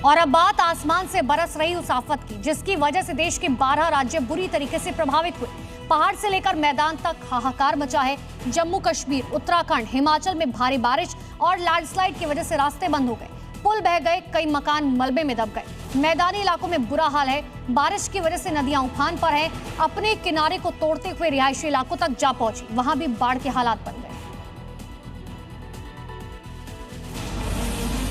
और अब बात आसमान से बरस रही उस आफत की जिसकी वजह से देश के 12 राज्य बुरी तरीके से प्रभावित हुए। पहाड़ से लेकर मैदान तक हाहाकार मचा है। जम्मू कश्मीर, उत्तराखंड, हिमाचल में भारी बारिश और लैंडस्लाइड की वजह से रास्ते बंद हो गए, पुल बह गए, कई मकान मलबे में दब गए। मैदानी इलाकों में बुरा हाल है। बारिश की वजह से नदियां उफान पर हैं। अपने किनारे को तोड़ते हुए रिहायशी इलाकों तक जा पहुंची, वहां भी बाढ़ के हालात बन गए।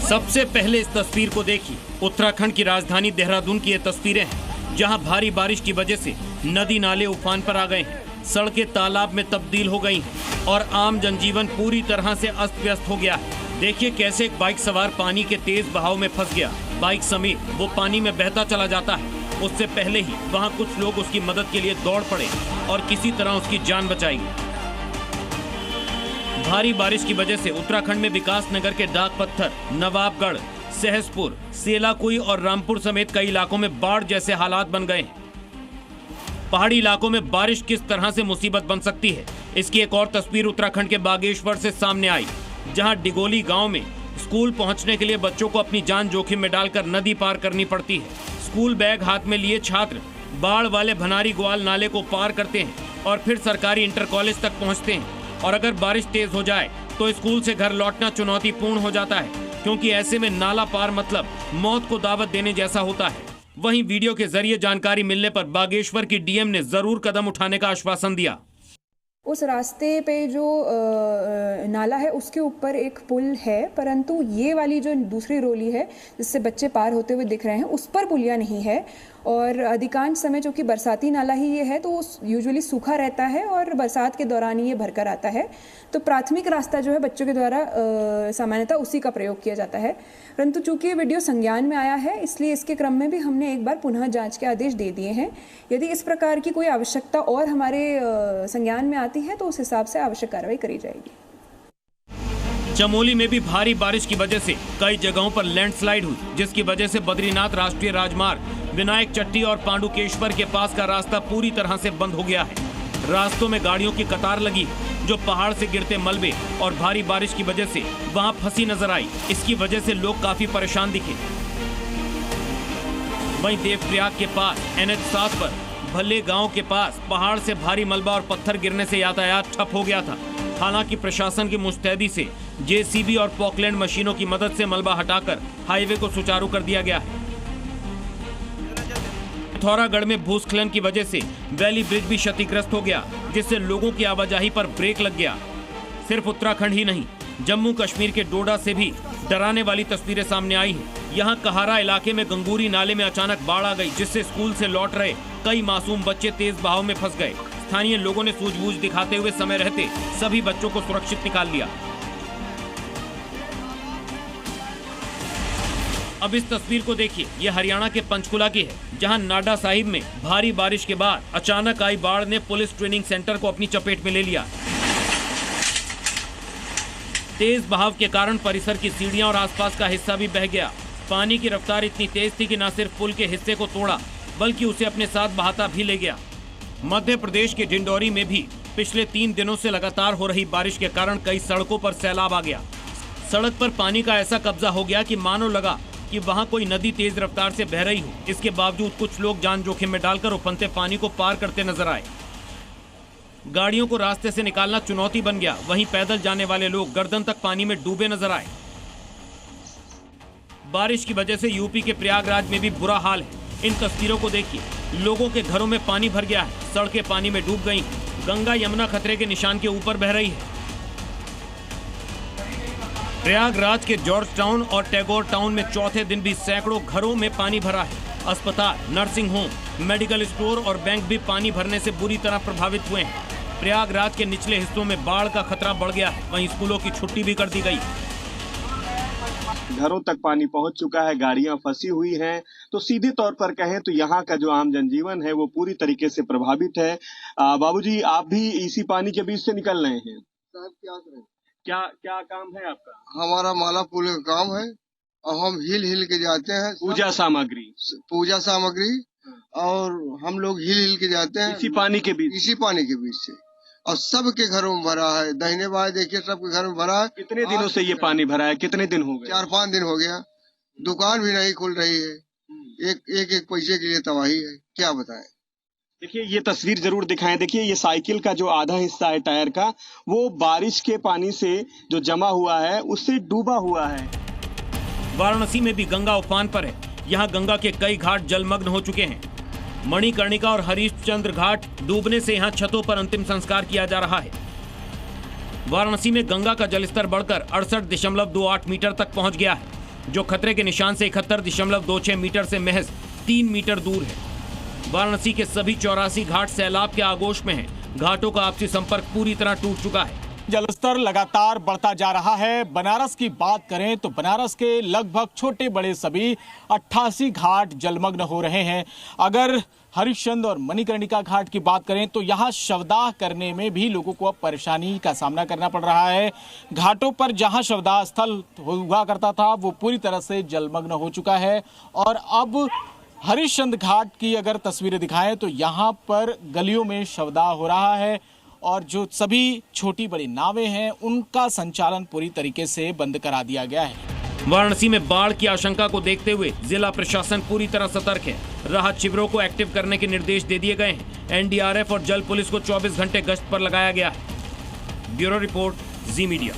सबसे पहले इस तस्वीर को देखिए। उत्तराखंड की राजधानी देहरादून की ये तस्वीरें हैं, जहां भारी बारिश की वजह से नदी नाले उफान पर आ गए हैं, सड़कें तालाब में तब्दील हो गई हैं और आम जनजीवन पूरी तरह से अस्त व्यस्त हो गया है। देखिए कैसे एक बाइक सवार पानी के तेज बहाव में फंस गया। बाइक समेत वो पानी में बहता चला जाता है। उससे पहले ही वहाँ कुछ लोग उसकी मदद के लिए दौड़ पड़े और किसी तरह उसकी जान बचाई। भारी बारिश की वजह से उत्तराखंड में विकास नगर के डाक पत्थर, नवाबगढ़, सहसपुर, सेलाकुई और रामपुर समेत कई इलाकों में बाढ़ जैसे हालात बन गए हैं। पहाड़ी इलाकों में बारिश किस तरह से मुसीबत बन सकती है, इसकी एक और तस्वीर उत्तराखंड के बागेश्वर से सामने आई, जहां डिगोली गांव में स्कूल पहुंचने के लिए बच्चों को अपनी जान जोखिम में डालकर नदी पार करनी पड़ती है। स्कूल बैग हाथ में लिए छात्र बाढ़ वाले भनारी ग्वाल नाले को पार करते हैं और फिर सरकारी इंटर कॉलेज तक पहुंचते हैं। और अगर बारिश तेज हो जाए तो स्कूल से घर लौटना चुनौतीपूर्ण हो जाता है, क्योंकि ऐसे में नाला पार मतलब मौत को दावत देने जैसा होता है। वहीं वीडियो के जरिए जानकारी मिलने पर बागेश्वर की डीएम ने जरूर कदम उठाने का आश्वासन दिया। उस रास्ते पे जो नाला है उसके ऊपर एक पुल है, परंतु ये वाली जो दूसरी रोली है जिससे बच्चे पार होते हुए दिख रहे हैं उस पर पुलिया नहीं है। और अधिकांश समय जो कि बरसाती नाला ही ये है तो यूजुअली सूखा रहता है और बरसात के दौरान ही ये भरकर आता है। तो प्राथमिक रास्ता जो है बच्चों के द्वारा सामान्यतः उसी का प्रयोग किया जाता है, परंतु चूंकि ये वीडियो संज्ञान में आया है इसलिए इसके क्रम में भी हमने एक बार पुनः जांच के आदेश दे दिए हैं। यदि इस प्रकार की कोई आवश्यकता और हमारे संज्ञान में आती है तो उस हिसाब से आवश्यक कार्रवाई करी जाएगी। चमोली में भी भारी बारिश की वजह से कई जगहों पर लैंडस्लाइड हुई, जिसकी वजह से बद्रीनाथ राष्ट्रीय राजमार्ग, विनायक चट्टी और पांडुकेश्वर के पास का रास्ता पूरी तरह से बंद हो गया है। रास्तों में गाड़ियों की कतार लगी, जो पहाड़ से गिरते मलबे और भारी बारिश की वजह से वहां फंसी नजर आई। इसकी वजह से लोग काफी परेशान दिखे। वहीं देवप्रयाग के पास NH7 पर भल्ले गांव के पास पहाड़ से भारी मलबा और पत्थर गिरने से यातायात ठप हो गया था। हालांकि प्रशासन की मुस्तैदी से JCB और पॉकलैंड मशीनों की मदद से मलबा हटाकर हाईवे को सुचारू कर दिया गया है। पिथौरागढ़ में भूस्खलन की वजह से वैली ब्रिज भी क्षतिग्रस्त हो गया, जिससे लोगों की आवाजाही पर ब्रेक लग गया। सिर्फ उत्तराखंड ही नहीं, जम्मू कश्मीर के डोडा से भी डराने वाली तस्वीरें सामने आई हैं। यहाँ कहारा इलाके में गंगूरी नाले में अचानक बाढ़ आ गई, जिससे स्कूल से लौट रहे कई मासूम बच्चे तेज बहाव में फंस गए। स्थानीय लोगों ने सूझबूझ दिखाते हुए समय रहते सभी बच्चों को सुरक्षित निकाल लिया। अब इस तस्वीर को देखिए, ये हरियाणा के पंचकुला की है, जहां नाडा साहिब में भारी बारिश के बाद अचानक आई बाढ़ ने पुलिस ट्रेनिंग सेंटर को अपनी चपेट में ले लिया। तेज बहाव के कारण परिसर की सीढ़ियां और आसपास का हिस्सा भी बह गया। पानी की रफ्तार इतनी तेज थी कि न सिर्फ पुल के हिस्से को तोड़ा बल्कि उसे अपने साथ बहाता भी ले गया। मध्य प्रदेश के डिंडौरी में भी पिछले 3 दिनों से लगातार हो रही बारिश के कारण कई सड़कों पर सैलाब आ गया। सड़क पर पानी का ऐसा कब्जा हो गया कि मानो लगा कि वहां कोई नदी तेज रफ्तार से बह रही हो। इसके बावजूद कुछ लोग जान जोखिम में डालकर उफनते पानी को पार करते नजर आए। गाड़ियों को रास्ते से निकालना चुनौती बन गया। वहीं पैदल जाने वाले लोग गर्दन तक पानी में डूबे नजर आए। बारिश की वजह से यूपी के प्रयागराज में भी बुरा हाल है। इन तस्वीरों को देखिए, लोगों के घरों में पानी भर गया है, सड़कें पानी में डूब गई। गंगा यमुना खतरे के निशान के ऊपर बह रही है। प्रयागराज के जॉर्ज टाउन और टैगोर टाउन में चौथे दिन भी सैकड़ों घरों में पानी भरा है। अस्पताल, नर्सिंग होम, मेडिकल स्टोर और बैंक भी पानी भरने से बुरी तरह प्रभावित हुए हैं। प्रयागराज के निचले हिस्सों में बाढ़ का खतरा बढ़ गया है। वहीं स्कूलों की छुट्टी भी कर दी गई। घरों तक पानी पहुंच चुका है, गाड़ियां फंसी हुई हैं। तो सीधे तौर पर कहें तो यहाँ का जो आम जनजीवन है वो पूरी तरीके से प्रभावित है। बाबूजी, आप भी इसी पानी के बीच से निकल रहे हैं? साहब, क्या काम है आपका? हमारा माला पुल का काम है और हम हिल के जाते हैं। पूजा सामग्री और हम लोग हिल के जाते हैं इसी पानी के बीच से। और सबके घरों में भरा है, दाहिने बाएं देखिए सबके घर में भरा है। कितने दिनों से ये पानी भरा है? कितने दिन हो गए? 4-5 दिन हो गया। दुकान भी नहीं खुल रही है, एक पैसे के लिए तबाही है, क्या बताएं। देखिए ये तस्वीर जरूर दिखाएं। देखिए ये साइकिल का जो आधा हिस्सा है टायर का, वो बारिश के पानी से जो जमा हुआ है उससे डूबा हुआ है। वाराणसी में भी गंगा उफान पर है। यहाँ गंगा के कई घाट जलमग्न हो चुके हैं। मणिकर्णिका और हरिश्चंद्र घाट डूबने से यहाँ छतों पर अंतिम संस्कार किया जा रहा है। वाराणसी में गंगा का जलस्तर बढ़कर 68.28 मीटर तक पहुंच गया है, जो खतरे के निशान से 71.26 मीटर से महज 3 मीटर दूर है। वाराणसी के सभी 84 घाट सैलाब के आगोश में हैं। घाटों का आपसी संपर्क पूरी तरह टूट चुका है। जलस्तर लगातार बढ़ता जा रहा है। बनारस की बात करें तो बनारस के लगभग छोटे बड़े सभी 88 घाट जलमग्न हो रहे हैं। अगर हरिश्चंद्र और मणिकर्णिका घाट की बात करें तो यहाँ शवदाह करने में भी लोगों को अब परेशानी का सामना करना पड़ रहा है। घाटों पर जहाँ शवदाह स्थल हुआ करता था वो पूरी तरह से जलमग्न हो चुका है। और अब हरिश्चंद्र घाट की अगर तस्वीरें दिखाएं तो यहाँ पर गलियों में शवदाह हो रहा है और जो सभी छोटी बड़ी नावें हैं उनका संचालन पूरी तरीके से बंद करा दिया गया है। वाराणसी में बाढ़ की आशंका को देखते हुए जिला प्रशासन पूरी तरह सतर्क है। राहत शिविरों को एक्टिव करने के निर्देश दे दिए गए हैं। एनडीआरएफ और जल पुलिस को 24 घंटे गश्त पर लगाया गया है। ब्यूरो रिपोर्ट, जी मीडिया।